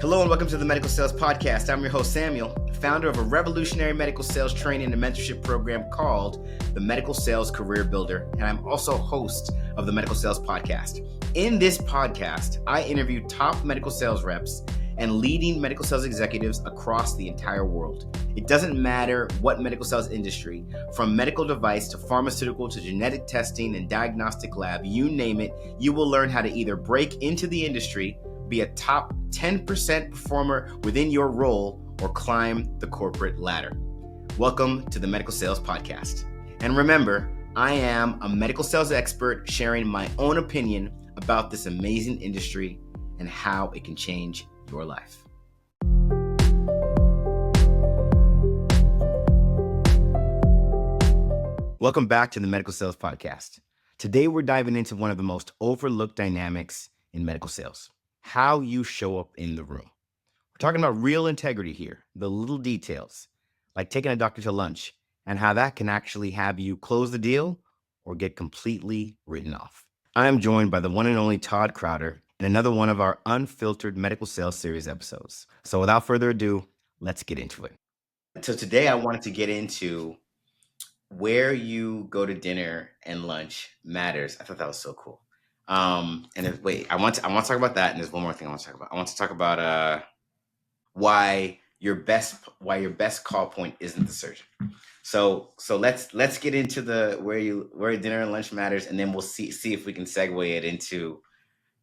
Hello and welcome to the Medical Sales Podcast. I'm your host, Samuel, founder of a revolutionary medical sales training and mentorship program called the Medical Sales Career Builder, and I'm also host of the Medical Sales Podcast. In this podcast, I interview top medical sales reps and leading medical sales executives across the entire world. It doesn't matter what medical sales industry, from medical device to pharmaceutical to genetic testing and diagnostic lab, you name it, you will learn how to either break into the industry, be a top 10% performer within your role, or climb the corporate ladder. Welcome to the Medical Sales Podcast. And remember, I am a medical sales expert sharing my own opinion about this amazing industry and how it can change your life. Welcome back to the Medical Sales Podcast. Today, we're diving into one of the most overlooked dynamics in medical sales: how you show up in the room. We're talking about real integrity here, the little details, like taking a doctor to lunch and how that can actually have you close the deal or get completely written off. I am joined by the one and only Todd Crowder in another one of our Unfiltered Medical Sales series episodes. So without further ado, let's get into it. So today I wanted to get into where you go to dinner and lunch matters. I thought that was so cool. I want to talk about that, and there's one more thing I want to talk about. I want to talk about why your best call point isn't the surgeon. So let's get into where dinner and lunch matters, and then we'll see if we can segue it into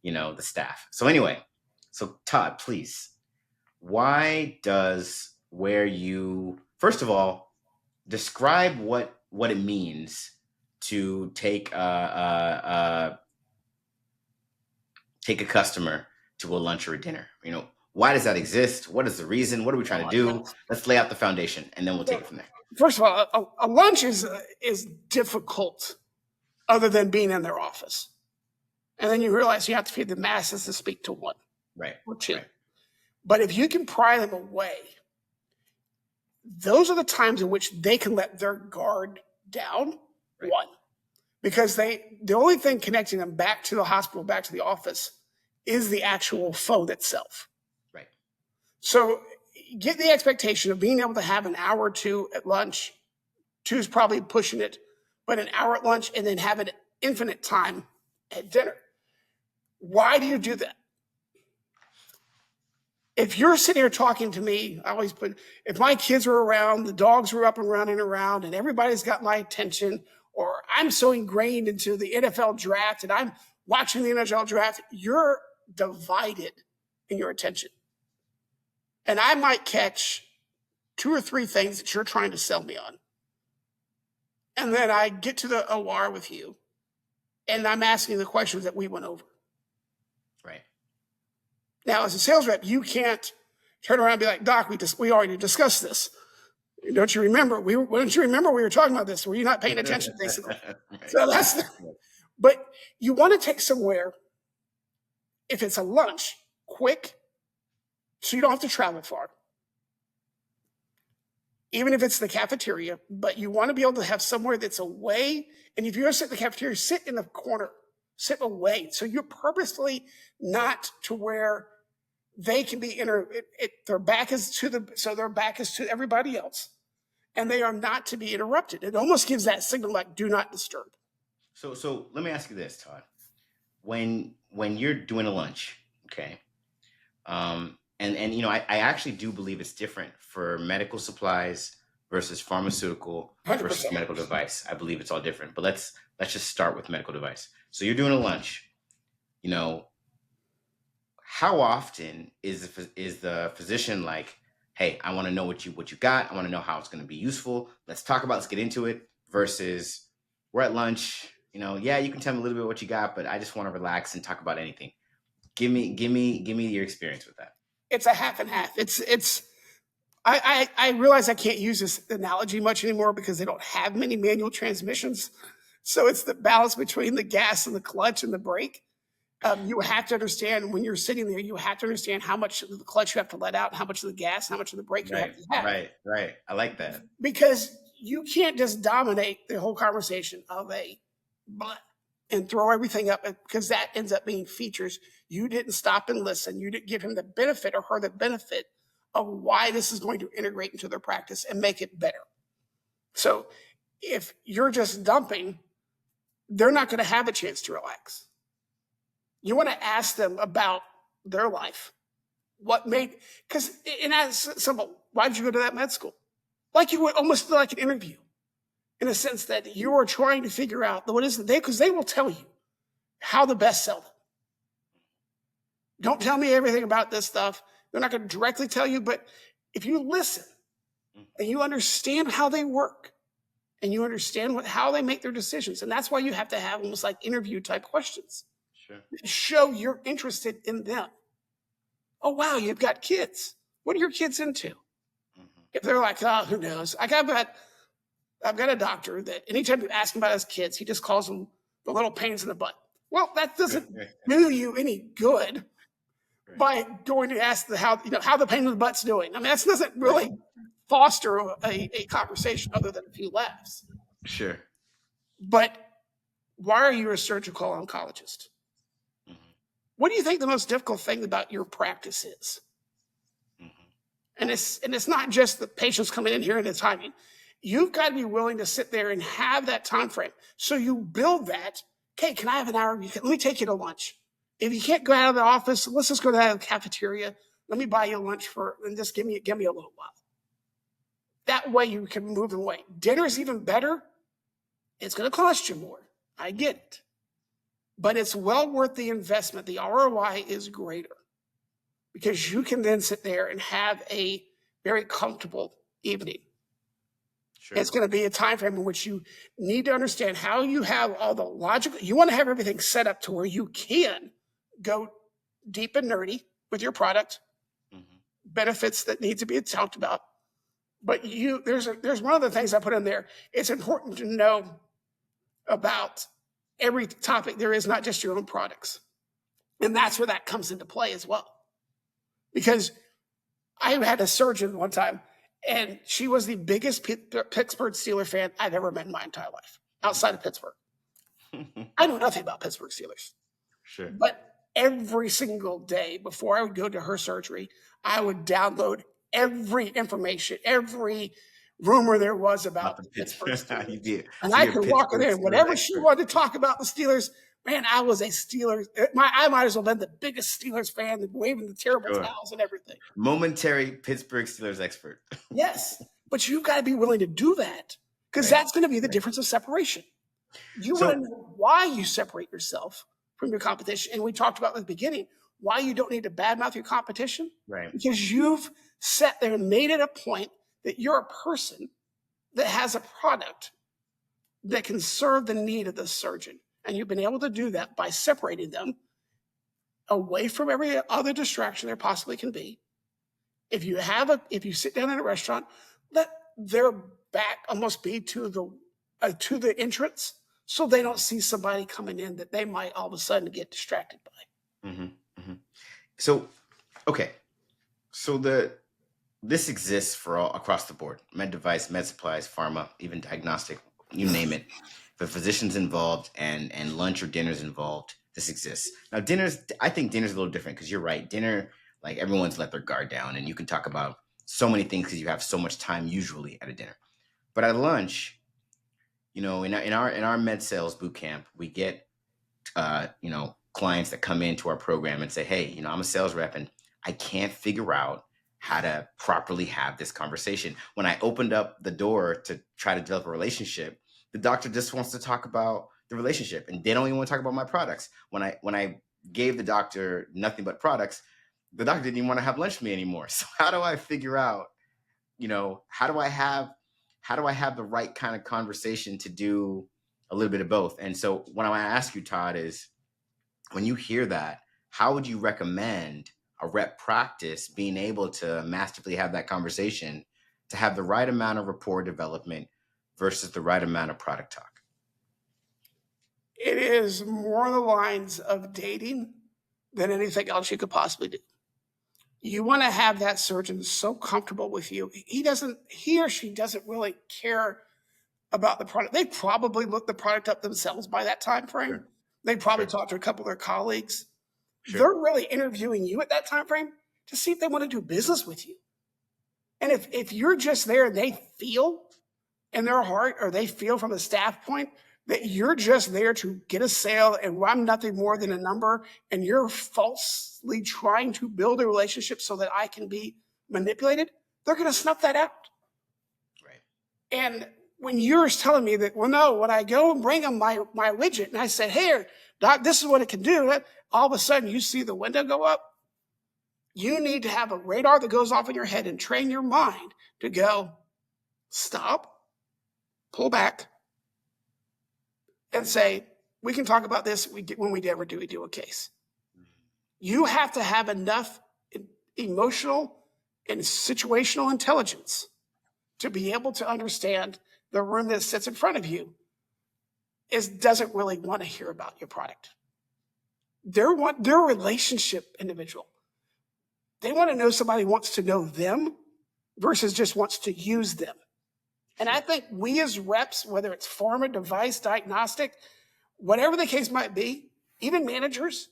the staff. So anyway, so Todd, please, why does first of all, describe what it means to take a customer to a lunch or a dinner. Why does that exist? What is the reason? What are we trying to do? Let's lay out the foundation, and then we'll take it from there. First of all, a lunch is difficult other than being in their office. And then you realize you have to feed the masses to speak to one. Right. Or two. Right. But if you can pry them away, those are the times in which they can let their guard down, right. One. Because the only thing connecting them back to the hospital, back to the office, is the actual phone itself. Right. So get the expectation of being able to have an hour or two at lunch. 2 is probably pushing it, but an hour at lunch and then have an infinite time at dinner. Why do you do that? If you're sitting here talking to me, if my kids were around, the dogs were up and running around, and everybody's got my attention, or I'm so ingrained into the NFL draft and I'm watching the NFL draft, you're divided in your attention. And I might catch 2 or 3 things that you're trying to sell me on. And then I get to the OR with you, and I'm asking the questions that we went over. Right. Now, as a sales rep, you can't turn around and be like, Doc, we already discussed this. Don't you remember? We were talking about this? Were you not paying attention, basically? Right. So but you want to take somewhere, if it's a lunch, quick, so you don't have to travel far. Even if it's the cafeteria, but you want to be able to have somewhere that's away. And if you're going to sit in the cafeteria, sit in the corner, sit away. So you're purposefully not to where they can be their back is to everybody else, and they are not to be interrupted. It almost gives that signal like do not disturb. So let me ask you this, Todd. When you're doing a lunch, okay, and I actually do believe it's different for medical supplies versus pharmaceutical 100%. Versus medical device. I believe it's all different. But let's just start with medical device. So you're doing a lunch, how often is the physician like, hey, I want to know what you got. I want to know how it's going to be useful. Let's get into it, versus we're at lunch, yeah, you can tell me a little bit what you got, but I just want to relax and talk about anything. Give me your experience with that. It's a half and half. I realize I can't use this analogy much anymore because they don't have many manual transmissions. So it's the balance between the gas and the clutch and the brake. You have to understand when you're sitting there, you have to understand how much of the clutch you have to let out, how much of the gas, how much of the brake you have to have. Right. I like that. Because you can't just dominate the whole conversation of a and throw everything up, because that ends up being features. You didn't stop and listen. You didn't give him the benefit or her the benefit of why this is going to integrate into their practice and make it better. So if you're just dumping, they're not going to have a chance to relax. You want to ask them about their life. What made, because, and that's simple. Why did you go to that med school? Like you would almost feel like an interview, in a sense that you are trying to figure out what is it, because they will tell you how to best sell them. Don't tell me everything about this stuff. They're not going to directly tell you, but if you listen and you understand how they work and you understand how they make their decisions, and that's why you have to have almost like interview type questions. Sure. Show you're interested in them. Oh, wow, you've got kids. What are your kids into? If they're like, oh, who knows? I've got a doctor that anytime you ask him about his kids, he just calls them the little pains in the butt. Well, that doesn't do you any good by going to ask how the pain in the butt's doing. I mean, that doesn't really foster a conversation other than a few laughs. Sure. But why are you a surgical oncologist? What do you think the most difficult thing about your practice is? And it's not just the patients coming in here and the timing. You've got to be willing to sit there and have that time frame. So you build that. Okay, can I have an hour? Let me take you to lunch. If you can't go out of the office, let's just go to the cafeteria. Let me buy you lunch and just give me a little while. That way you can move away. Dinner's even better. It's going to cost you more. I get it. But it's well worth the investment. The ROI is greater because you can then sit there and have a very comfortable evening. Sure. It's going to be a time frame in which you need to understand how you have all the logical. You want to have everything set up to where you can go deep and nerdy with your product, benefits that need to be talked about. But there's one of the things I put in there. It's important to know about every topic there is, not just your own products. And that's where that comes into play as well. Because I had a surgeon one time, and she was the biggest Pittsburgh Steelers fan I've ever met in my entire life, outside of Pittsburgh. I know nothing about Pittsburgh Steelers. Sure. But every single day before I would go to her surgery, I would download every information, every rumor there was about the Pittsburgh Steelers. And I could walk in there, and whatever she wanted to talk about the Steelers, man, I was a Steelers. I might as well have been the biggest Steelers fan, waving the terrible towels and everything. Momentary Pittsburgh Steelers expert. Yes, but you've got to be willing to do that, because that's going to be the difference of separation. You want to know why you separate yourself from your competition. And we talked about at the beginning why you don't need to badmouth your competition. Right. Because you've sat there and made it a point that you're a person that has a product that can serve the need of the surgeon. And you've been able to do that by separating them away from every other distraction there possibly can be. If you sit down in a restaurant, let their back almost be to the entrance, so they don't see somebody coming in that they might all of a sudden get distracted by. So, okay. So this exists for all across the board: med device, med supplies, pharma, even diagnostic, you name it. If a physician's involved and lunch or dinner's involved, this exists. Now, I think dinner's a little different, because you're right. Dinner, like, everyone's let their guard down, and you can talk about so many things because you have so much time usually at a dinner. But at lunch, in our med sales boot camp, we get clients that come into our program and say, hey, I'm a sales rep and I can't figure out how to properly have this conversation. When I opened up the door to try to develop a relationship, the doctor just wants to talk about the relationship, and they don't even want to talk about my products. When I gave the doctor nothing but products, the doctor didn't even want to have lunch with me anymore. So how do I figure out, how do I have the right kind of conversation to do a little bit of both? And so what I want to ask you, Todd, is when you hear that, how would you recommend a rep practice being able to masterfully have that conversation to have the right amount of rapport development versus the right amount of product talk? It is more on the lines of dating than anything else you could possibly do. You want to have that surgeon so comfortable with you. He or she doesn't really care about the product. They probably look the product up themselves by that time frame. Sure. They probably Sure. talked to a couple of their colleagues. Sure. They're really interviewing you at that time frame to see if they want to do business with you. And if you're just there and they feel in their heart, or they feel from a staff point that you're just there to get a sale and I'm nothing more than a number, and you're falsely trying to build a relationship so that I can be manipulated, they're going to snuff that out. Right. And when you're telling me that, well, no, when I go and bring them my widget and I said, here, doc, this is what it can do, all of a sudden you see the window go up. You need to have a radar that goes off in your head and train your mind to go, stop, pull back, and say, we can talk about this when we ever do a case. You have to have enough emotional and situational intelligence to be able to understand the room that sits in front of you doesn't really want to hear about your product. They're a relationship individual. They want to know somebody wants to know them versus just wants to use them. And I think we as reps, whether it's pharma, device, diagnostic, whatever the case might be, even managers,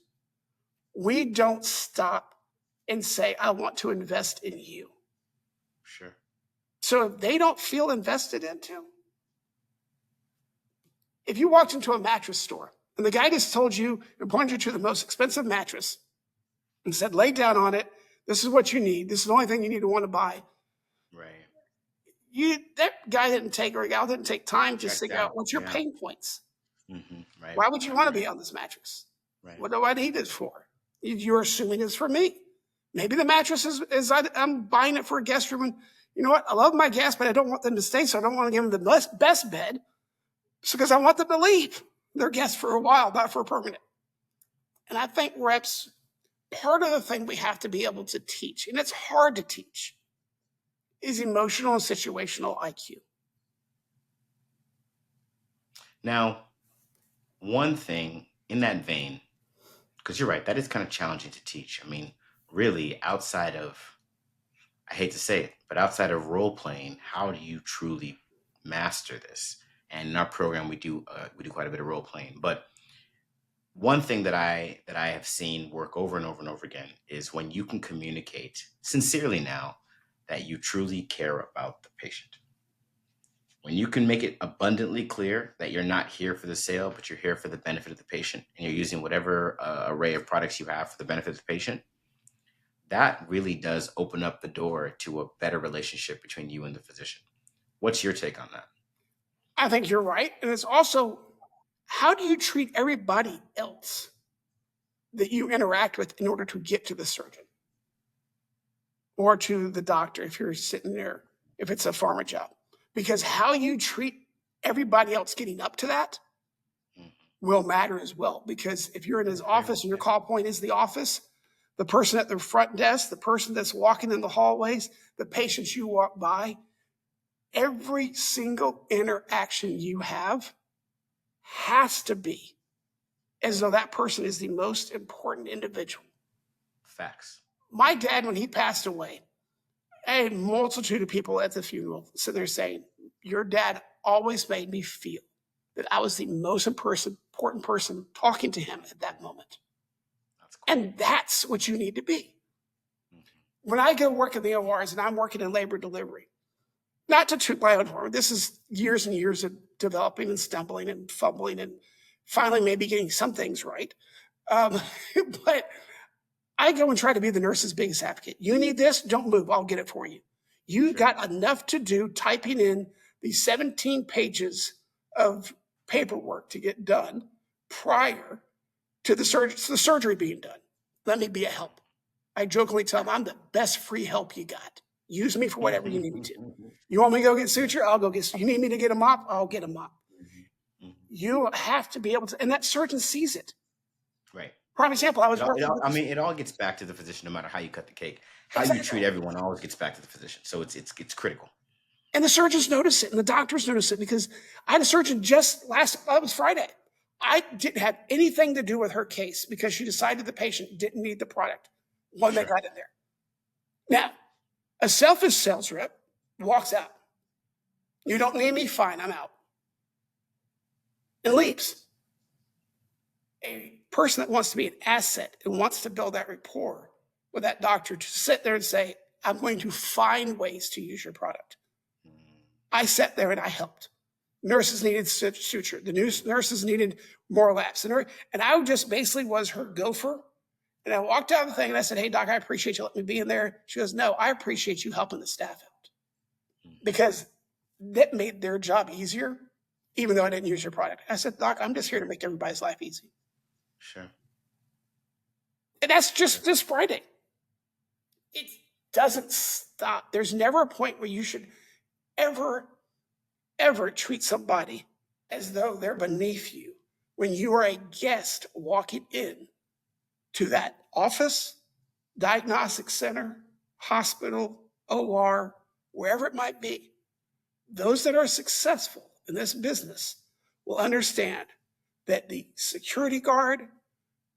we don't stop and say, I want to invest in you. Sure. So if they don't feel invested into, if you walked into a mattress store and the guy just told you and pointed you to the most expensive mattress and said, lay down on it, this is what you need, this is the only thing you need to want to buy. Right. That guy didn't take, or gal didn't take time to Checked figure out. out what's your Yeah. pain points. Right. Why would you want to be on this mattress? Right. What do I need it for? You're assuming it's for me. Maybe the mattress is I'm buying it for a guest room. And you know what? I love my guests, but I don't want them to stay, so I don't want to give them the best bed. It's because I want them to leave their guests for a while, not for permanent. And I think reps, part of the thing we have to be able to teach, and it's hard to teach, is emotional and situational IQ. Now, one thing in that vein, because you're right, that is kind of challenging to teach. I mean, really, outside of, I hate to say it, but outside of role playing, how do you truly master this? And in our program, we do quite a bit of role playing. But one thing that I have seen work over and over and over again is when you can communicate sincerely now that you truly care about the patient. When you can make it abundantly clear that you're not here for the sale, but you're here for the benefit of the patient, and you're using whatever array of products you have for the benefit of the patient, that really does open up the door to a better relationship between you and the physician. What's your take on that? I think you're right. And it's also, how do you treat everybody else that you interact with in order to get to the surgeon or to the doctor if you're sitting there, if it's a pharma job? Because how you treat everybody else getting up to that will matter as well. Because if you're in his office and your call point is the office, the person at the front desk, the person that's walking in the hallways, the patients you walk by, every single interaction you have has to be as though that person is the most important individual. Facts. My dad, when he passed away, a multitude of people at the funeral sitting there saying, your dad always made me feel that I was the most important person talking to him at that moment. That's cool. And that's what you need to be. When I go work in the ORs and I'm working in labor delivery, not to toot my own horn, this is years and years of developing and stumbling and fumbling and finally maybe getting some things right. But I go and try to be the nurse's biggest advocate. You need this, don't move, I'll get it for you. You've got enough to do typing in these 17 pages of paperwork to get done prior to the surgery being done. Let me be a help. I jokingly tell them I'm the best free help you got. Use me for whatever you need me to. You want me to go get suture? I'll go get suture. You need me to get a mop? I'll get a mop. You have to be able to, and that surgeon sees it. Right. Prime example, I was working. It all gets back to the physician, no matter how you cut the cake. How you treat everyone always gets back to the physician. So it's critical. And the surgeons notice it, and the doctors notice it, because I had a surgeon that was Friday. I didn't have anything to do with her case because she decided the patient didn't need the product when they got in there. Now, a selfish sales rep walks out. You don't need me? Fine, I'm out. And leaves. a person that wants to be an asset and wants to build that rapport with that doctor to sit there and say, I'm going to find ways to use your product. I sat there and I helped. Nurses needed suture. The nurses needed more laps. And I just basically was her gopher. And I walked out of the thing and I said, hey, doc, I appreciate you letting me be in there. She goes, no, I appreciate you helping the staff out because that made their job easier, even though I didn't use your product. I said, doc, I'm just here to make everybody's life easy. Sure. And that's just this Friday. It doesn't stop. There's never a point where you should ever treat somebody as though they're beneath you when you are a guest walking in to that office, diagnostic center, hospital, OR, wherever it might be. Those that are successful in this business will understand that the security guard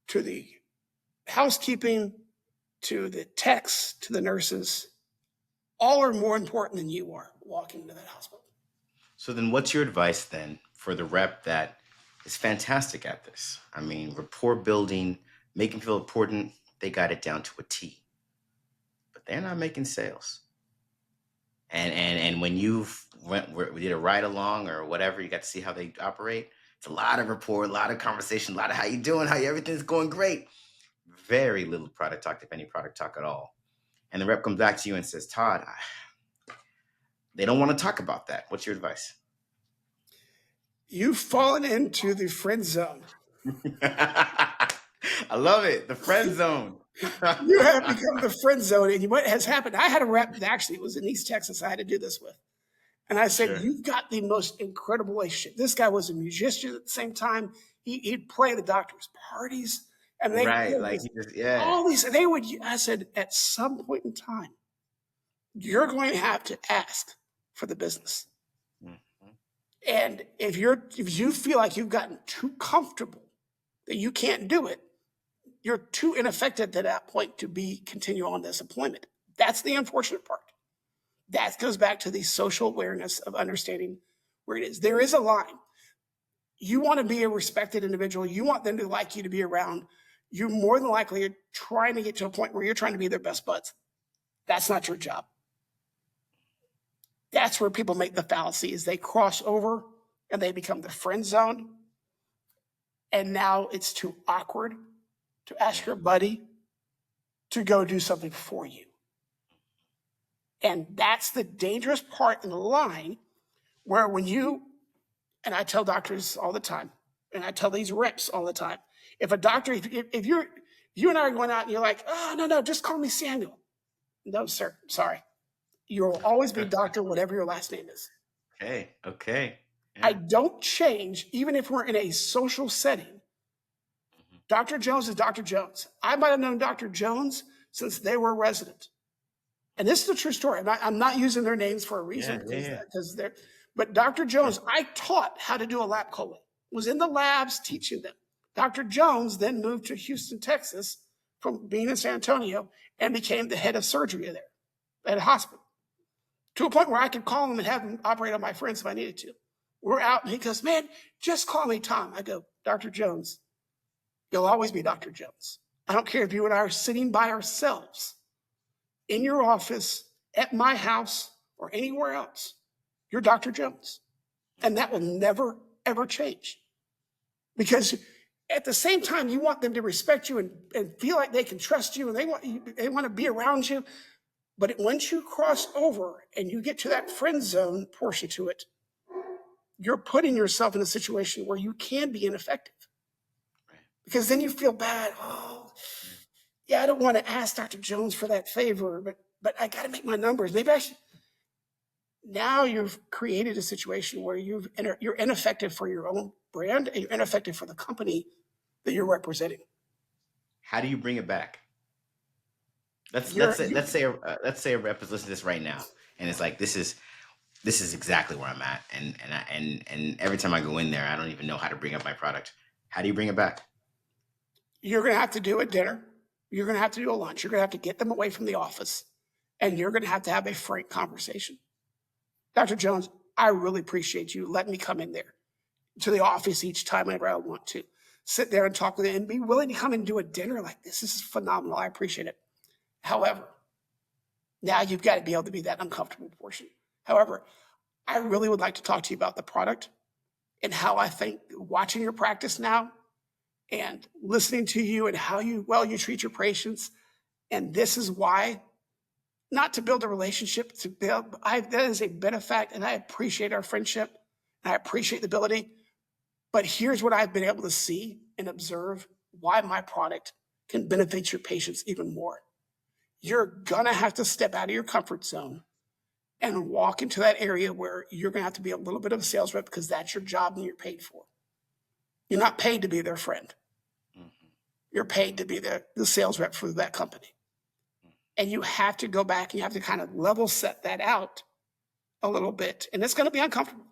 to the housekeeping to the techs to the nurses, all are more important than you are walking into that hospital. So then what's your advice then for the rep that is fantastic at this? I mean, rapport building, make them feel important. They got it down to a T, but they're not making sales. And when we did a ride along or whatever, you got to see how they operate. It's a lot of rapport, a lot of conversation, a lot of how you doing, how everything's going great. Very little product talk, if any product talk at all. And the rep comes back to you and says, Todd, they don't want to talk about that. What's your advice? You've fallen into the friend zone. I love it. The friend zone. You have become the friend zone. And what has happened, I had a rep that actually was in East Texas I had to do this with. And I said, Sure. You've got the most incredible relationship. This guy was a musician at the same time. He'd play the doctor's parties. And they Right. Like, all these, I said, at some point in time, you're going to have to ask for the business. Mm-hmm. And if you feel like you've gotten too comfortable that you can't do it, you're too ineffective at that point to continue on this employment. That's the unfortunate part. That goes back to the social awareness of understanding where it is. There is a line. You want to be a respected individual. You want them to like you, to be around. You more than likely are trying to get to a point where you're trying to be their best buds. That's not your job. That's where people make the fallacy, is they cross over and they become the friend zone. And now it's too awkward to ask your buddy to go do something for you. And that's the dangerous part in the line where and I tell doctors all the time, and I tell these reps all the time, if a doctor, if you and I are going out and you're like, oh, no, just call me Samuel. No, sir, sorry. You'll always be doctor, whatever your last name is. Okay. Yeah. I don't change, even if we're in a social setting. Mm-hmm. Dr. Jones is Dr. Jones. I might have known Dr. Jones since they were a resident. And this is a true story. I'm not using their names for a reason. But Dr. Jones, I taught how to do a lap colon, was in the labs teaching them. Dr. Jones then moved to Houston, Texas from being in San Antonio and became the head of surgery there at a hospital, to a point where I could call him and have him operate on my friends if I needed to. We're out and he goes, man, just call me Tom. I go, Dr. Jones, you'll always be Dr. Jones. I don't care if you and I are sitting by ourselves in your office, at my house, or anywhere else. You're Dr. Jones. And that will never, ever change. Because at the same time, you want them to respect you and feel like they can trust you and they want to be around you. But once you cross over and you get to that friend zone portion to it, you're putting yourself in a situation where you can be ineffective. Because then you feel bad. Oh, yeah, I don't want to ask Dr. Jones for that favor, but I got to make my numbers. Maybe I should. Now you've created a situation where you're ineffective for your own brand and you're ineffective for the company that you're representing. How do you bring it back? Let's say a rep is listening to this right now, and it's like, this is exactly where I'm at, and every time I go in there, I don't even know how to bring up my product. How do you bring it back? You're going to have to do a dinner. You're going to have to do a lunch. You're going to have to get them away from the office, and you're going to have a frank conversation. Dr. Jones, I really appreciate you letting me come in there to the office each time whenever I want to. sit there and talk with them and be willing to come and do a dinner like this. This is phenomenal. I appreciate it. However, now you've got to be able to be that uncomfortable portion. However, I really would like to talk to you about the product and how I think watching your practice now and listening to you and how you treat your patients. And this is why, not to build a relationship, that is a benefact, and I appreciate our friendship, and I appreciate the ability. But here's what I've been able to see and observe why my product can benefit your patients even more. You're gonna have to step out of your comfort zone and walk into that area where you're gonna have to be a little bit of a sales rep because that's your job and you're paid for. You're not paid to be their friend. You're paid to be the sales rep for that company. And you have to go back and you have to kind of level set that out a little bit. And it's going to be uncomfortable.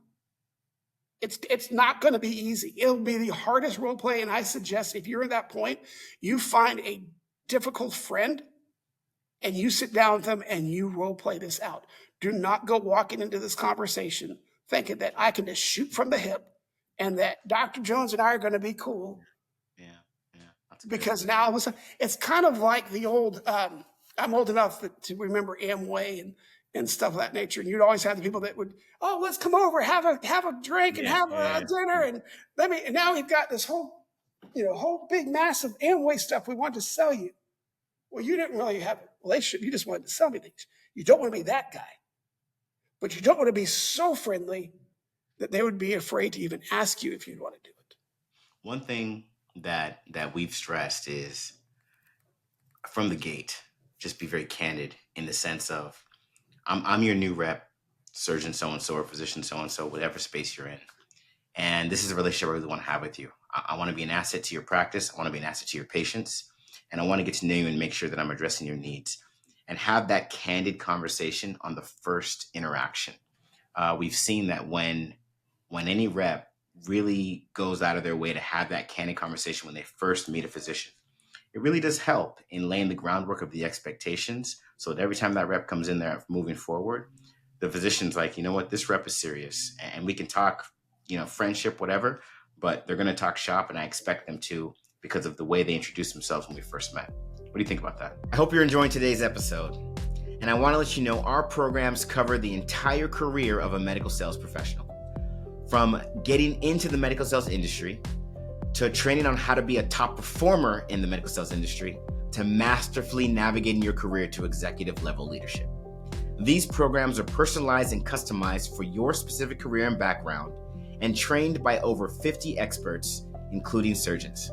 It's not going to be easy. It'll be the hardest role play. And I suggest if you're at that point, you find a difficult friend and you sit down with them and you role play this out. Do not go walking into this conversation thinking that I can just shoot from the hip and that Dr. Jones and I are going to be cool. Yeah. Because now all of a sudden, it's kind of like the old, I'm old enough to remember Amway and stuff of that nature. And you'd always have the people that would, oh, let's come over, have a drink and have a dinner. And and now we've got this whole big massive Amway stuff we want to sell you. Well, you didn't really have a relationship. You just wanted to sell me things. You don't want to be that guy, but you don't want to be so friendly that they would be afraid to even ask you if you'd want to do it. One thing that we've stressed is from the gate, just be very candid in the sense of I'm your new rep, surgeon so-and-so or physician so-and-so, whatever space you're in. And this is a relationship I really want to have with you. I want to be an asset to your practice. I want to be an asset to your patients. And I want to get to know you and make sure that I'm addressing your needs and have that candid conversation on the first interaction. We've seen that when any rep really goes out of their way to have that candid conversation when they first meet a physician, it really does help in laying the groundwork of the expectations so that every time that rep comes in there moving forward, the physician's like, you know what, this rep is serious and we can talk, friendship, whatever, but they're going to talk shop and I expect them to because of the way they introduced themselves when we first met. What do you think about that? I hope you're enjoying today's episode. And I want to let you know our programs cover the entire career of a medical sales professional. From getting into the medical sales industry, to training on how to be a top performer in the medical sales industry, to masterfully navigating your career to executive level leadership. These programs are personalized and customized for your specific career and background and trained by over 50 experts, including surgeons.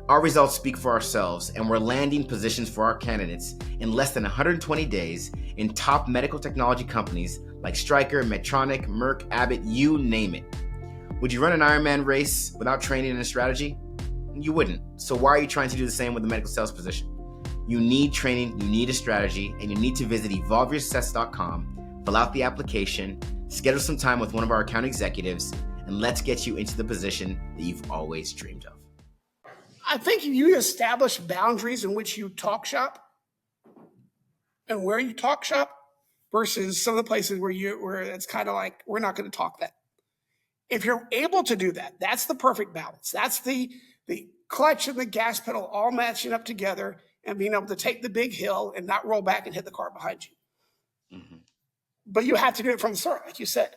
Our results speak for ourselves, and we're landing positions for our candidates in less than 120 days in top medical technology companies like Stryker, Medtronic, Merck, Abbott, you name it. Would you run an Ironman race without training and a strategy? You wouldn't. So why are you trying to do the same with a medical sales position? You need training, you need a strategy, and you need to visit evolveyoursuccess.com, fill out the application, schedule some time with one of our account executives, and let's get you into the position that you've always dreamed of. I think you establish boundaries in which you talk shop and where you talk shop versus some of the places where it's kind of like, we're not going to talk that. If you're able to do that, that's the perfect balance. That's the clutch and the gas pedal all matching up together and being able to take the big hill and not roll back and hit the car behind you. Mm-hmm. But you have to do it from the start, like you said.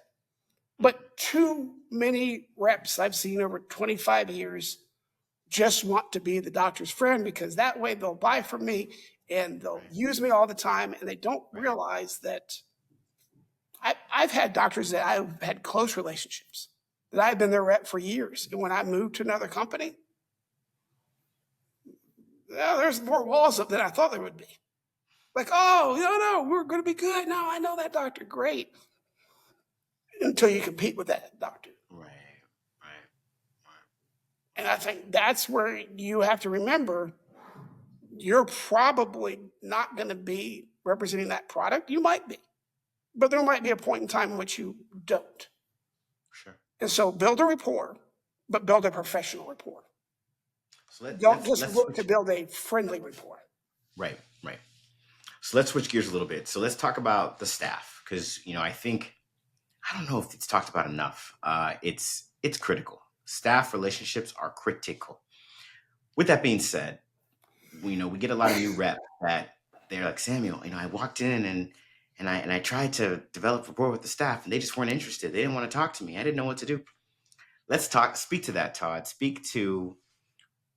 But too many reps I've seen over 25 years just want to be the doctor's friend because that way they'll buy from me and they'll use me all the time. And they don't realize that I've had doctors that I've had close relationships, that I've been their rep for years. And when I moved to another company, there's more walls up than I thought there would be. Like, oh, no, we're going to be good. No, I know that doctor. Great. Until you compete with that doctor. Right. And I think that's where you have to remember you're probably not going to be representing that product. You might be, but there might be a point in time in which you don't. Sure. And so build a rapport, but build a professional rapport. So don't just look to build a friendly rapport. Right. So let's switch gears a little bit. So let's talk about the staff because, I don't know if it's talked about enough. It's critical. Staff relationships are critical. With that being said, we get a lot of new reps that they're like, Samuel, I walked in and I tried to develop rapport with the staff and they just weren't interested. They didn't want to talk to me. I didn't know what to do. Speak to that, Todd. Speak to,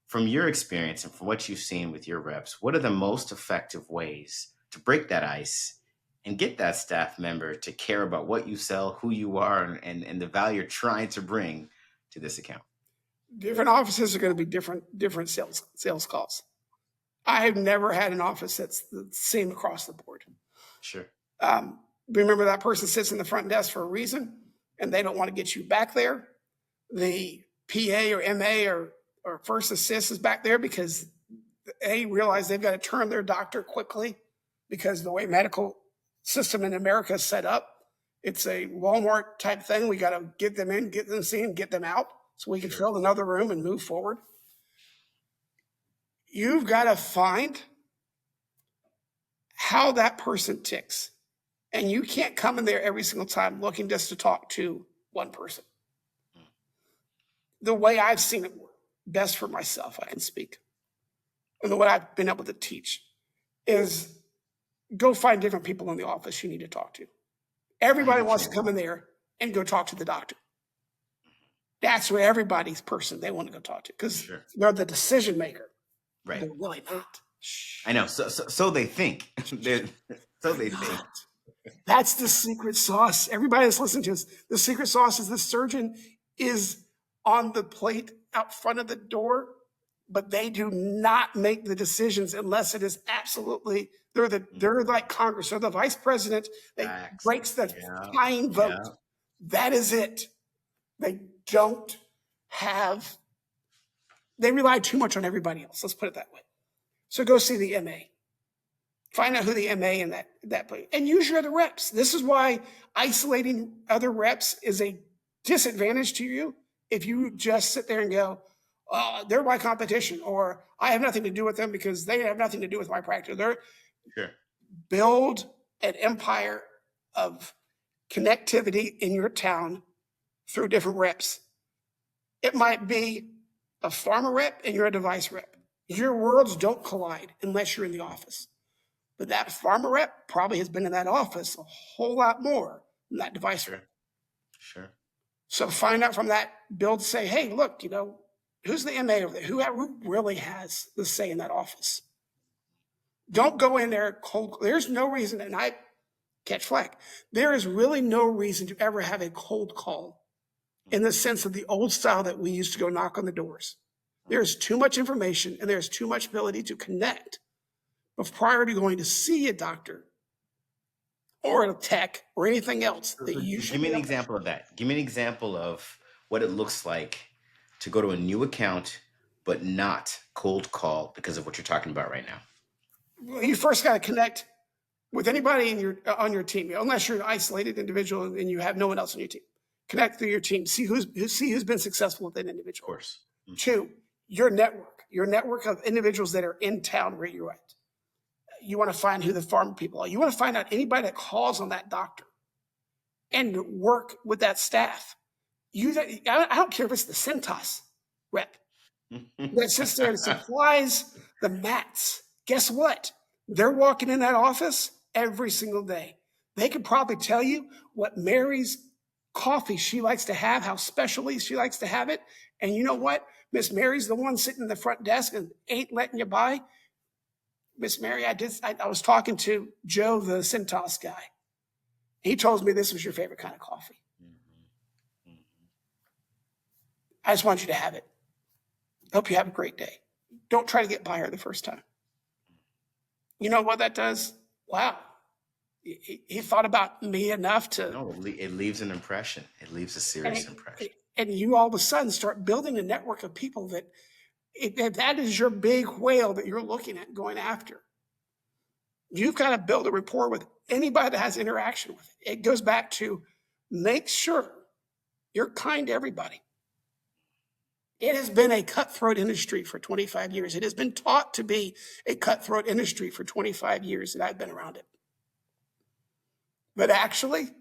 from your experience and from what you've seen with your reps, what are the most effective ways to break that ice and get that staff member to care about what you sell, who you are, and the value you're trying to bring to this account? Different offices are going to be different sales calls. I have never had an office that's the same across the board. Sure. Remember, that person sits in the front desk for a reason, and they don't want to get you back there. The PA or MA or first assist is back there because they realize they've got to turn their doctor quickly, because the way medical system in America is set up, it's a Walmart type thing. We got to get them in, get them seen, get them out so we can fill another room and move forward. You've got to find how that person ticks. And you can't come in there every single time looking just to talk to one person. The way I've seen it work best for myself, I can speak, and the way I've been able to teach is go find different people in the office you need to talk to. Everybody wants to come in there and go talk to the doctor. That's what everybody's person they want to go talk to, because they're the decision maker. Right. They're really not. I know. So they think. So they think. That's the secret sauce. Everybody that's listening to us, the secret sauce is the surgeon is on the plate out front of the door, but they do not make the decisions unless it is absolutely, they're like Congress, they're the vice president that breaks the tying vote. Yeah. That is it. They don't have, they rely too much on everybody else. Let's put it that way. So go see the MA. Find out who the MA in that place, and use your other reps. This is why isolating other reps is a disadvantage to you. If you just sit there and go, they're my competition, or I have nothing to do with them because they have nothing to do with my practice. Build an empire of connectivity in your town through different reps. It might be a pharma rep and you're a device rep. Your worlds don't collide unless you're in the office. But that pharma rep probably has been in that office a whole lot more than that device rep. Sure. So find out from that, build, say, hey, look, who's the MA over there? Who really has the say in that office? Don't go in there cold. There's no reason, and I catch flack. There is really no reason to ever have a cold call in the sense of the old style that we used to go knock on the doors. There's too much information and there's too much ability to connect. But prior to going to see a doctor or a tech or anything else that you should. Give me an example of that. Give me an example of what it looks like to go to a new account, but not cold call because of what you're talking about right now. Well, you first got to connect with anybody on your team, unless you're an isolated individual and you have no one else on your team. Connect through your team. See who's been successful with that individual. Of course. Mm-hmm. 2, your network of individuals that are in town where you're at. You want to find who the pharma people are. You want to find out anybody that calls on that doctor and work with that staff. I don't care if it's the Centos rep that sits there and supplies the mats. Guess what? They're walking in that office every single day. They could probably tell you what Mary's coffee she likes to have, how specially she likes to have it. And you know what? Miss Mary's the one sitting in the front desk and ain't letting you buy. Miss Mary, I was talking to Joe, the Centos guy. He told me this was your favorite kind of coffee. Mm-hmm. Mm-hmm. I just want you to have it. Hope you have a great day. Don't try to get by her the first time. You know what that does? Wow. He thought about me enough to. No, it leaves an impression. It leaves a serious impression. And you all of a sudden start building a network of people that, if that is your big whale that you're looking at going after, you've got to build a rapport with anybody that has interaction with it. It goes back to make sure you're kind to everybody. It has been a cutthroat industry for 25 years. It has been taught to be a cutthroat industry for 25 years that I've been around it. But actually,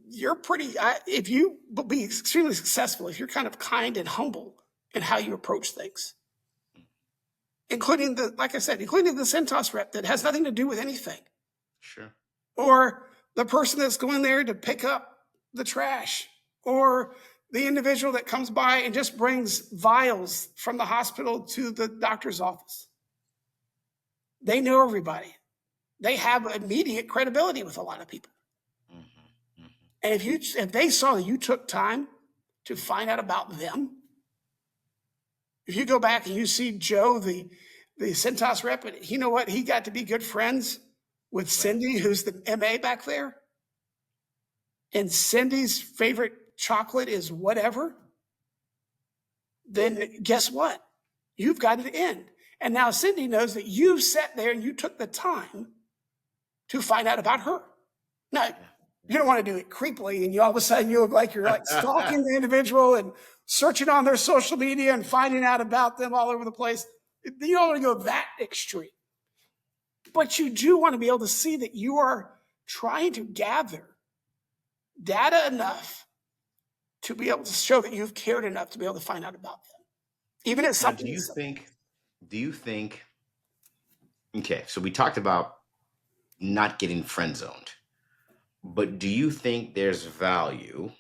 you're pretty, if you be extremely successful, if you're kind of kind and humble in how you approach things, including like I said, including the Centos rep that has nothing to do with anything, Sure. or the person that's going there to pick up the trash, or the individual that comes by and just brings vials from the hospital to the doctor's office. They know everybody. They have immediate credibility with a lot of people. Mm-hmm. Mm-hmm. And if they saw that you took time to find out about them, if you go back and you see Joe, the Centos rep, you know what? He got to be good friends with Cindy, who's the MA back there. And Cindy's favorite chocolate is whatever. Then guess what? You've got it in. And now Cindy knows that you sat there and you took the time to find out about her. Now, you don't want to do it creepily, and you all of a sudden you look like you're like stalking the individual and searching on their social media and finding out about them all over the place. You don't want to go that extreme. But you do want to be able to see that you are trying to gather data enough to be able to show that you've cared enough to be able to find out about them. Even if Now, something. do you think, okay, so we talked about not getting friend zoned, but do you think there's value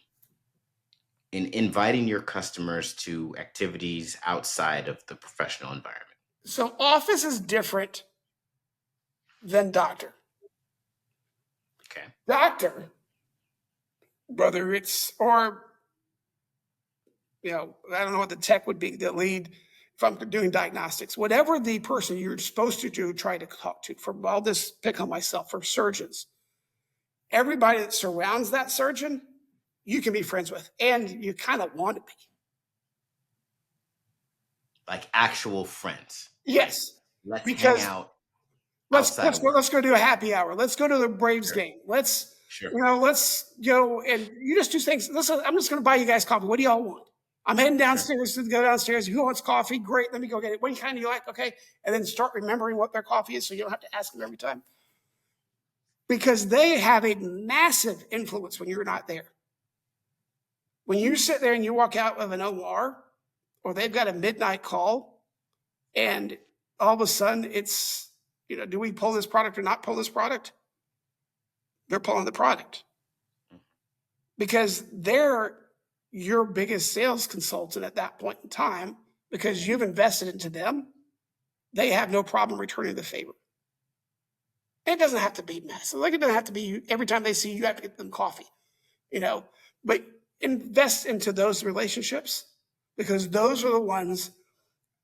in inviting your customers to activities outside of the professional environment? So office is different than doctor. Okay. Doctor, whether it's, or, I don't know what the tech would be, the lead, if I'm doing diagnostics, whatever the person you're supposed to do, try to talk to. I'll just pick on myself, for surgeons. Everybody that surrounds that surgeon, you can be friends with, and you kind of want to be. Like actual friends. Yes. Let's because hang out. Let's go do a happy hour. Let's go to the Braves game. Let's go, and you just do things. Listen, I'm just going to buy you guys coffee. What do y'all want? I'm heading downstairs to go downstairs. Who wants coffee? Great. Let me go get it. What kind do you like? Okay. And then start remembering what their coffee is so you don't have to ask them every time. Because they have a massive influence when you're not there. When you sit there and you walk out of an OR, or they've got a midnight call, and all of a sudden it's, do we pull this product or not pull this product? They're pulling the product. Because they're your biggest sales consultant at that point in time, because you've invested into them. They have no problem returning the favor. It doesn't have to be massive. Like, it doesn't have to be every time they see you, you have to get them coffee, but invest into those relationships, because those are the ones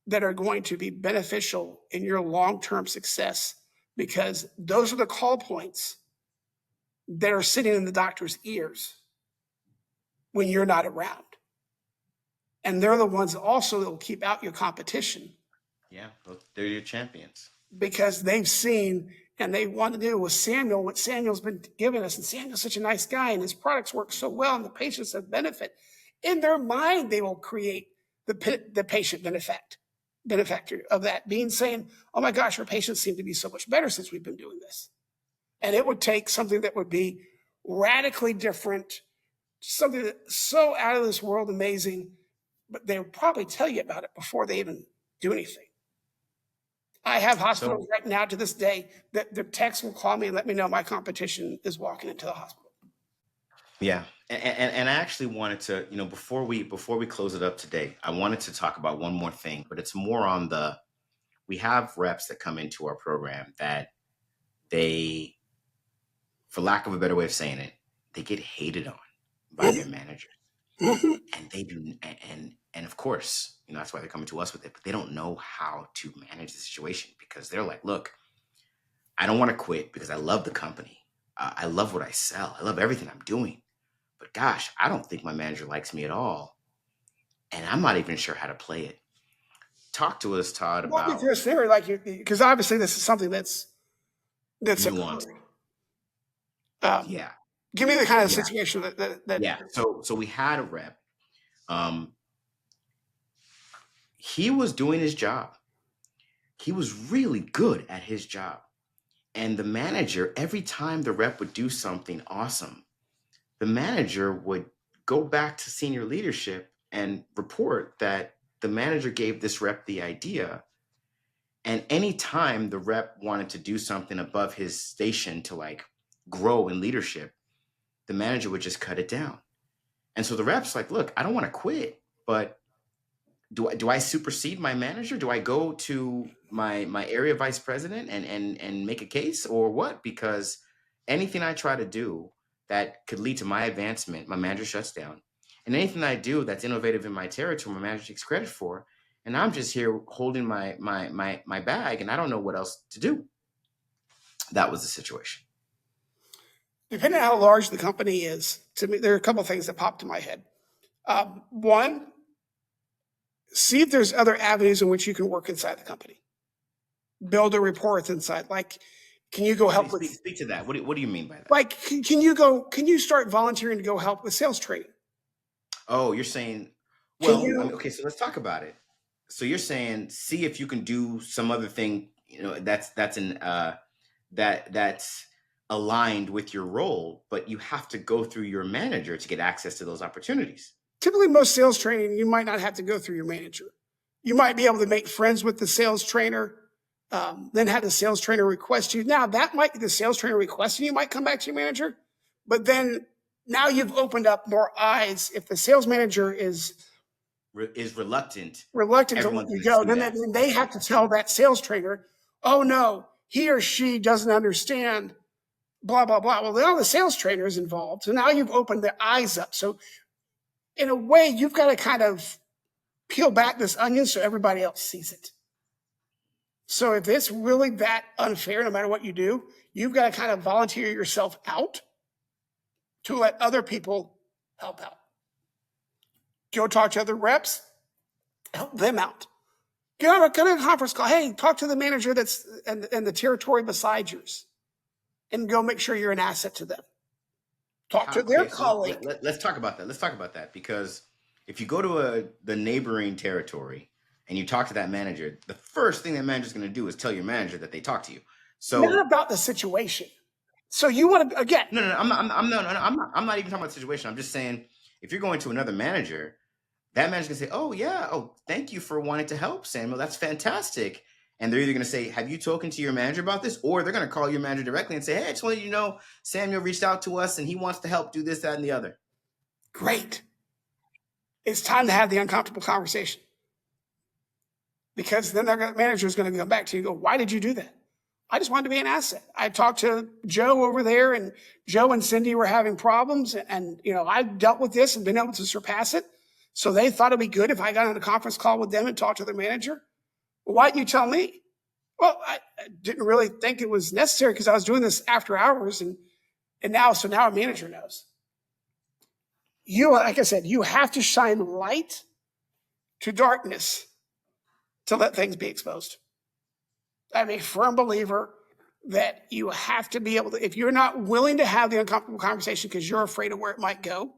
that are going to be beneficial in your long-term success, because those are the call points that are sitting in the doctor's ears when you're not around. And they're the ones also that will keep out your competition. Yeah, they're your champions. Because they've seen and they want to do with Samuel what Samuel's been giving us. And Samuel's such a nice guy, and his products work so well, and the patients have benefit. In their mind, they will create the patient benefactor of that being, saying, oh my gosh, our patients seem to be so much better since we've been doing this. And it would take something that would be radically different, something that's so out of this world amazing, but they would probably tell you about it before they even do anything. I have hospitals right now to this day that the techs will call me and let me know my competition is walking into the hospital. Yeah. And I actually wanted to, before we close it up today, I wanted to talk about one more thing, but it's more on we have reps that come into our program that they, for lack of a better way of saying it, they get hated on by their managers. And they do, and of course, that's why they're coming to us with it, but they don't know how to manage the situation, because they're like, look, I don't want to quit because I love the company. I love what I sell. I love everything I'm doing. But gosh, I don't think my manager likes me at all. And I'm not even sure how to play it. Talk to us, Todd, Walk me about through a scenario, like because obviously this is something that's nuance. Yeah. Give me the kind of Yeah. situation that. Yeah. So we had a rep. He was doing his job. He was really good at his job. And the manager, every time the rep would do something awesome, the manager would go back to senior leadership and report that the manager gave this rep the idea. And anytime the rep wanted to do something above his station to like grow in leadership, the manager would just cut it down. And so the rep's like, look, I don't want to quit, but do I supersede my manager? Do I go to my area vice president and make a case, or what? Because anything I try to do that could lead to my advancement, my manager shuts down. And anything I do that's innovative in my territory, my manager takes credit for. And I'm just here holding my bag, and I don't know what else to do. That was the situation. Depending on how large the company is, to me, there are a couple of things that pop to my head. One, see if there's other avenues in which you can work inside the company. Build a report inside. Like, can you go help with? Speak to that. What do you mean by that? Like, can you start volunteering to go help with sales training? Oh, you're saying, well, I mean, okay, so let's talk about it. So you're saying, see if you can do some other thing, that's aligned with your role, but you have to go through your manager to get access to those opportunities. Typically, most sales training, you might not have to go through your manager. You might be able to make friends with the sales trainer, then have the sales trainer request you. Now, that might be the sales trainer requesting you might come back to your manager, but then now you've opened up more eyes. If the sales manager is reluctant to let you go, then they have to tell that sales trainer, oh no, he or she doesn't understand, blah, blah, blah. Well, now the sales trainer is involved. So now you've opened their eyes up. So in a way, you've got to kind of peel back this onion so everybody else sees it. So if it's really that unfair, no matter what you do, you've got to kind of volunteer yourself out to let other people help out. Go talk to other reps, help them out. Get on a conference call. Hey, talk to the manager that's in the territory beside yours, and go make sure you're an asset to them. Talk to their colleague. Let's talk about that. Let's talk about that, because if you go to the neighboring territory and you talk to that manager, the first thing that manager's going to do is tell your manager that they talked to you. So not about the situation. So you want to again? No. I'm not even talking about the situation. I'm just saying, if you're going to another manager, that manager's going to say, "Oh yeah, oh thank you for wanting to help, Samuel. That's fantastic." And they're either going to say, "Have you spoken to your manager about this?" Or they're going to call your manager directly and say, "Hey, I just wanted you to know Samuel reached out to us and he wants to help do this, that, and the other." Great. It's time to have the uncomfortable conversation. Because then the manager is going to go back to you and go, "Why did you do that?" "I just wanted to be an asset. I talked to Joe over there, and Joe and Cindy were having problems, and I dealt with this and been able to surpass it. So they thought it'd be good if I got on a conference call with them and talked to their manager." "Well, why didn't you tell me?" "Well, I didn't really think it was necessary because I was doing this after hours, and now a manager knows." Like I said, you have to shine light to darkness to let things be exposed. I'm a firm believer that you have to be able to, if you're not willing to have the uncomfortable conversation because you're afraid of where it might go,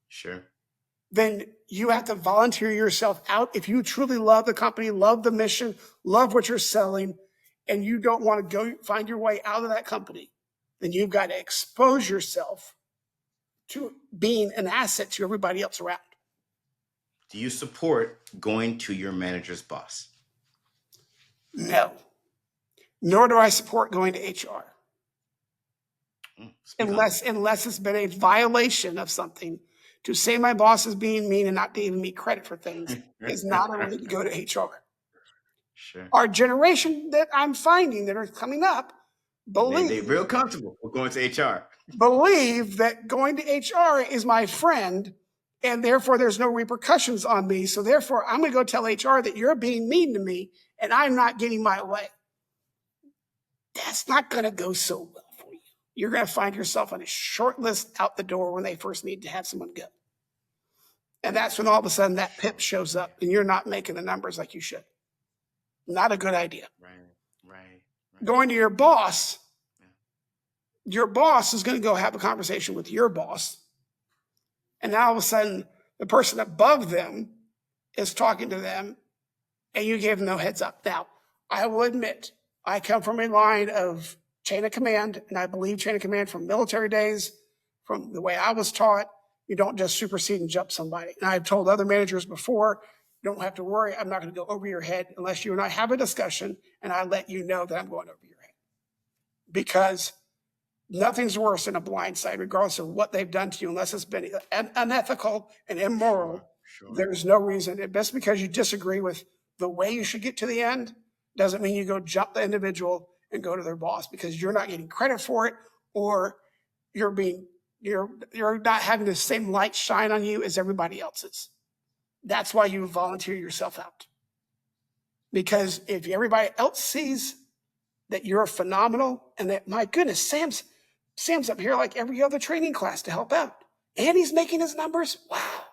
sure, then you have to volunteer yourself out. If you truly love the company, love the mission, love what you're selling, and you don't want to go find your way out of that company, then you've got to expose yourself to being an asset to everybody else around. Do you support going to your manager's boss? No. Nor do I support going to HR. Unless it's been a violation of something. To say my boss is being mean and not giving me credit for things is not a way to go to HR. Sure. Our generation that I'm finding that are coming up believe they're real comfortable with going to HR. Believe that going to HR is my friend, and therefore there's no repercussions on me. So therefore I'm going to go tell HR that you're being mean to me and I'm not getting my way. That's not going to go so well for you. You're going to find yourself on a short list out the door when they first need to have someone go. And that's when all of a sudden that PIP shows up and you're not making the numbers like you should. Not a good idea. Right. Going to your boss, your boss is going to go have a conversation with your boss. And now all of a sudden the person above them is talking to them and you gave them no heads up. Now, I will admit, I come from a line of chain of command, and I believe chain of command from military days, from the way I was taught. You don't just supersede and jump somebody. And I've told other managers before, you don't have to worry. I'm not going to go over your head unless you and I have a discussion and I let you know that I'm going over your head. Because nothing's worse than a blind side, regardless of what they've done to you, unless it's been unethical and immoral. Sure. There's no reason. Just because you disagree with the way you should get to the end doesn't mean you go jump the individual and go to their boss because you're not getting credit for it, or you're not having the same light shine on you as everybody else's. That's why you volunteer yourself out. Because if everybody else sees that you're phenomenal and that, my goodness, Sam's up here like every other training class to help out, and he's making his numbers. Wow,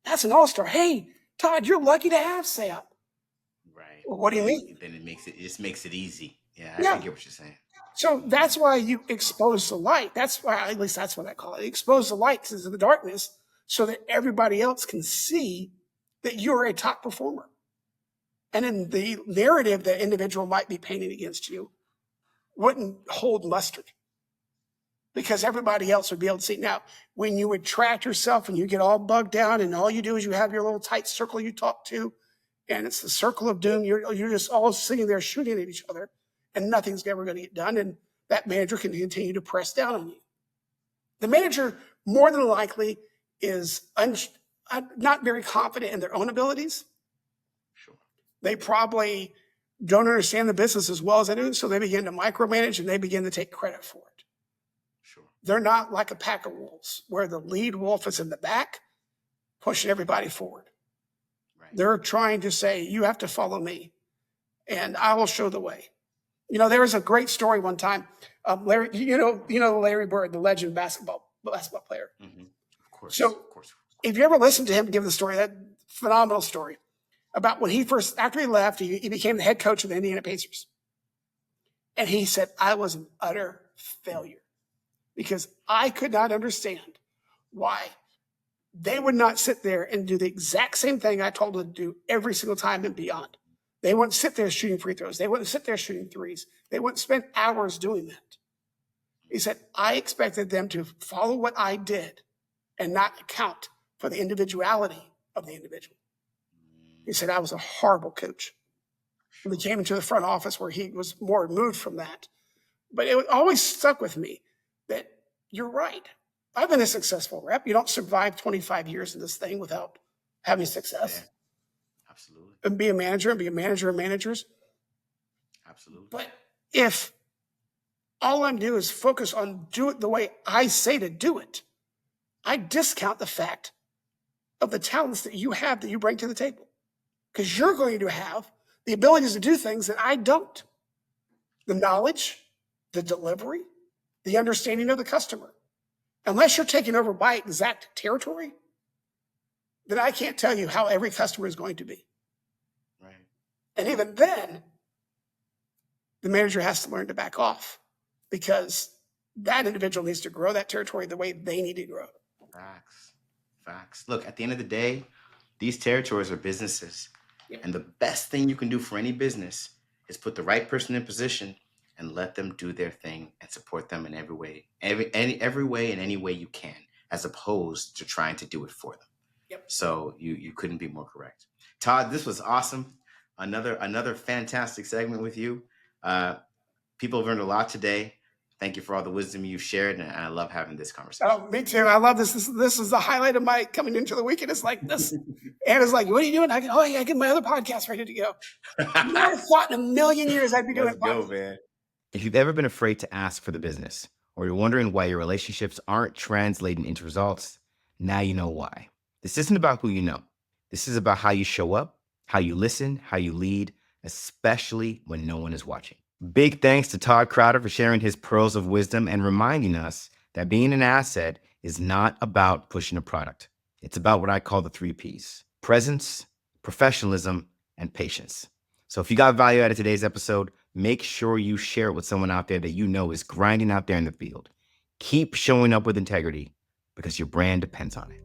that's an all-star. Hey, Todd, you're lucky to have Sam. Right. Well, what do you mean? Then it just makes it easy. Yeah, I get what you're saying. So that's why you expose the light. That's why, at least that's what I call it. Expose the light into the darkness so that everybody else can see that you're a top performer. And then the narrative that individual might be painting against you wouldn't hold luster because everybody else would be able to see. Now, when you retract yourself and you get all bugged down and all you do is you have your little tight circle you talk to, and it's the circle of doom, you're just all sitting there shooting at each other and nothing's ever going to get done. And that manager can continue to press down on you. The manager more than likely is not very confident in their own abilities. Sure. They probably don't understand the business as well as they do, so they begin to micromanage and they begin to take credit for it. Sure. They're not like a pack of wolves where the lead wolf is in the back pushing everybody forward. Right. They're trying to say, you have to follow me and I will show the way. You know, there was a great story one time. Larry, you know Larry Bird, the legend basketball player. Mm-hmm. Of course. So, if you ever listen to him give the story, that phenomenal story about when after he left, he became the head coach of the Indiana Pacers. And he said, I was an utter failure because I could not understand why they would not sit there and do the exact same thing I told them to do every single time and beyond. They wouldn't sit there shooting free throws. They wouldn't sit there shooting threes. They wouldn't spend hours doing that. He said, I expected them to follow what I did and not account for the individuality of the individual. He said, I was a horrible coach. And we came into the front office where he was more removed from that. But it always stuck with me that you're right. I've been a successful rep. You don't survive 25 years in this thing without having success. Yeah. Absolutely. And be a manager of managers. Absolutely. But if all I'm doing is focus on do it the way I say to do it, I discount the fact of the talents that you have that you bring to the table. Because you're going to have the abilities to do things that I don't. The knowledge, the delivery, the understanding of the customer. Unless you're taking over my exact territory, then I can't tell you how every customer is going to be. Right. And even then, the manager has to learn to back off because that individual needs to grow that territory the way they need to grow. Facts. Look, at the end of the day, these territories are businesses. Yeah. And the best thing you can do for any business is put the right person in position and let them do their thing and support them in every way, in any way you can, as opposed to trying to do it for them. Yep. So you couldn't be more correct. Todd, this was awesome. Another fantastic segment with you. People have learned a lot today. Thank you for all the wisdom you've shared, and I love having this conversation. Oh, me too. I love this. This is the highlight of my coming into the weekend. It's like this. Anna's like, what are you doing? I go, oh, yeah, I get my other podcast ready to go. I never thought in a million years I'd be doing it. Let's go, man. If you've ever been afraid to ask for the business, or you're wondering why your relationships aren't translating into results, now you know why. This isn't about who you know. This is about how you show up, how you listen, how you lead, especially when no one is watching. Big thanks to Todd Crowder for sharing his pearls of wisdom and reminding us that being an asset is not about pushing a product. It's about what I call the 3 Ps: presence, professionalism, and patience. So if you got value out of today's episode, make sure you share it with someone out there that you know is grinding out there in the field. Keep showing up with integrity because your brand depends on it.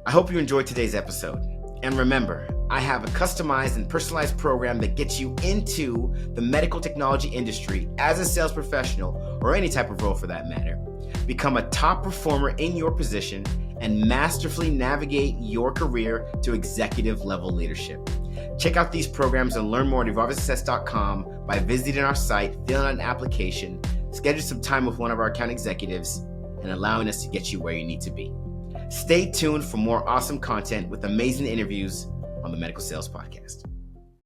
I hope you enjoyed today's episode. And remember, I have a customized and personalized program that gets you into the medical technology industry as a sales professional or any type of role for that matter. become a top performer in your position, and masterfully navigate your career to executive level leadership. Check out these programs and learn more at evolvesuccess.com by visiting our site, filling out an application, schedule some time with one of our account executives, and allowing us to get you where you need to be. Stay tuned for more awesome content with amazing interviews on the Medical Sales Podcast.